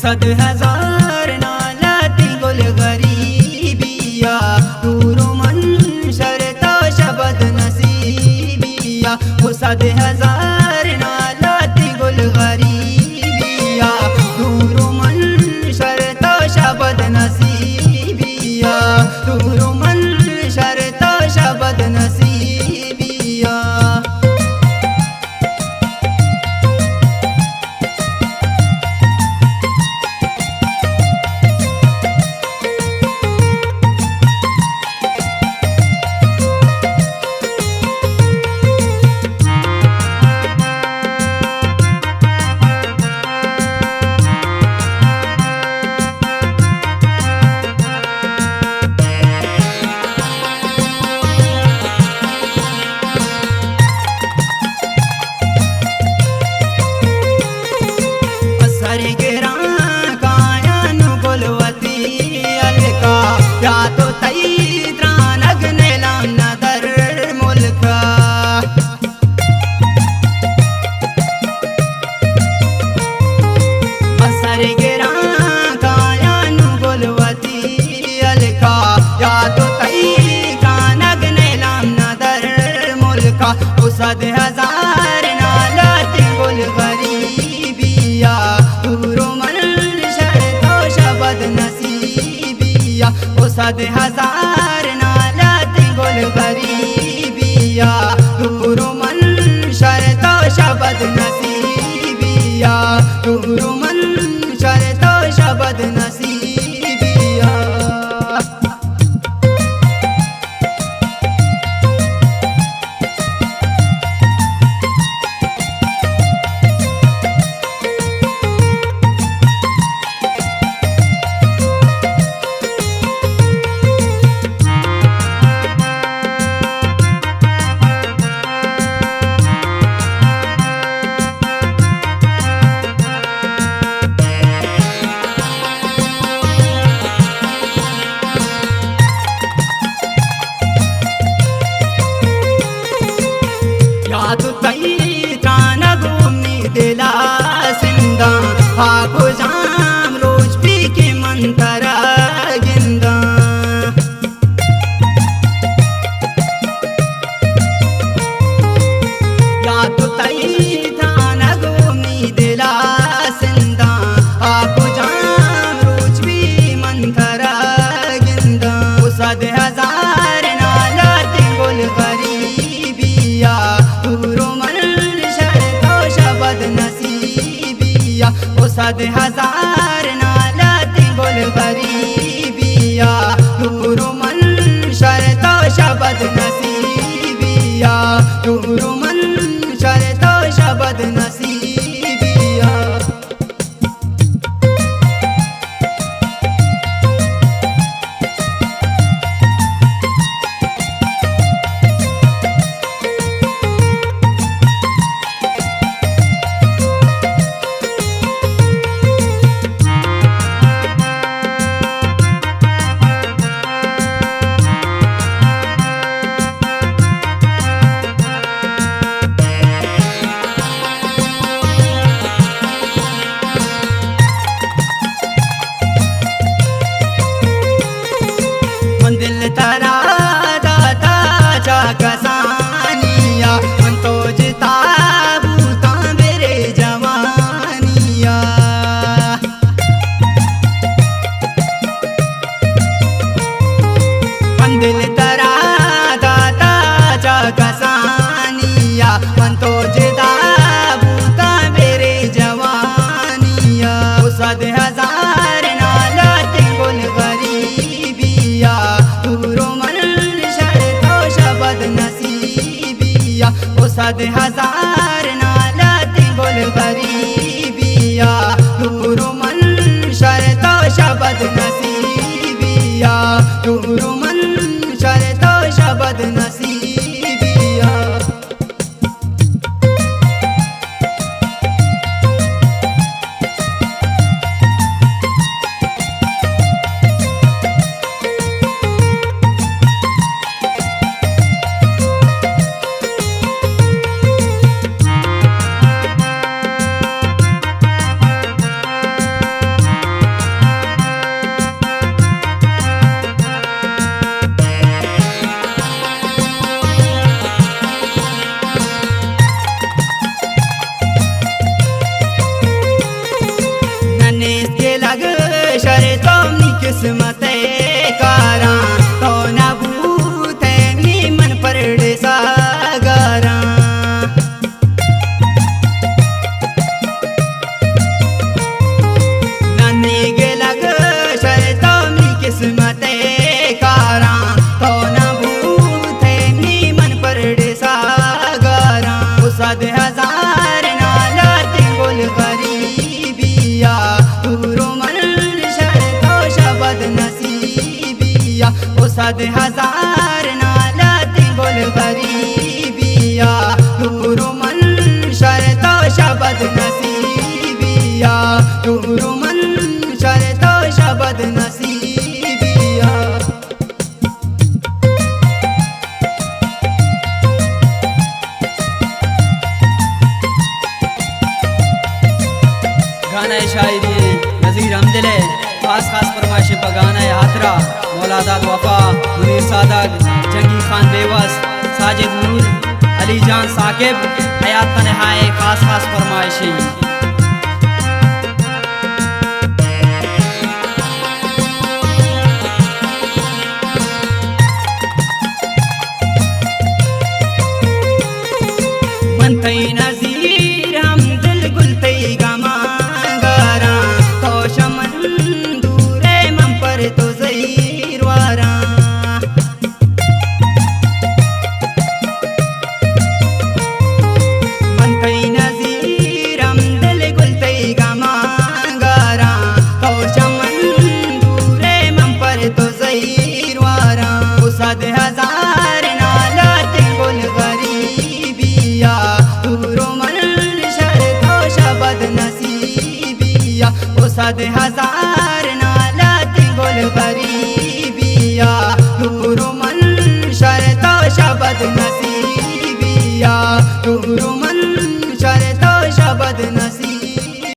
हजार नालाती गुल गरीबिया दूरो मन शरता शबद नसीबिया वो 7,000 नालाती गुल गरीबिया दूरो मन शरता शबद नसीबिया दूरो मन शरता शबद नसीबिया या तो तई त्रानग नेलाम नदर मुल्क असर गिरा कायान गुलवती अलका या तो तई त्रानग नेलाम नदर मुल्क 7,000 नालाती गुल गरीबिया दूरो मन शरतो शबद नसीबिया 7,000 नालाती गुल गरीबिया दूरो मन शरतो शबद नसीबिया दूरो मन शरतो शबद नसीबिया तो तई त्रान घूमनी दिला सिंदा हाको जाम रोज पी के मंतरा गिंदा या तो तई त्रान घूमनी दिला सिंदा हाको जाम रोज पी मंतरा गिंदा 7,000 नालाती गुल गरीबिया दूरो मन शरतो शबद नसीबिया 7,000 नालाती गुल गरीबिया दूरो मन शरतो शबद नसीबिया दूरो मन शरतो शबद नसीबिया दिल तरा दाता जा कसानिया मन तो जिता बूता मेरे जवानिया मन दिल तरा दाता जा कसानिया मन तो जिता बूता मेरे जवानिया 7,000 नालाती गुल गरीबिया दूरो मन शरतो शबद नसीबिया 7,000 नालाती गुल गरीबिया दूरो मन शरतो शबद नसीबिया दूरो मन शरतो शबद नसीबिया किस्मत कारा तो न भूते नी मन पर सागारा नन्हे गेला ग शरतो मी किस्मत कारा तो न भूते नी मन पर सागारा उसाद हजार नाला बोल गरीबिया तूरो मन शरतो शबद नसीबिया उसाद हजार नाला बोल गरीबिया तूरो मन शरतो शबद नसीबिया तूरो मन शरतो शबद नसीबिया गाना शायरी नज़ीर हमदिल खास खास फरमाइश पर गाना हाथरा मौलादाद वफा मुनीर सादक जंगी खान बेवस साजिद नूर अली जान साकिब हयात तनहाए खास खास फरमाइशी मनतई नज़ीर हमदिल गुलतई गमा तो ज़हीर वारा मनतई नज़ीर हमदिल गुलतई गमांगारा तो चमन दूरे मन पर तो ज़हीर वारा उसाद हजार नालात बोल गरीबिया तूरो मन शरतो शबद नसीबिया उसाद हजार बोल गरीबिया तूरो मन शरतो शबद नसीबिया तूरो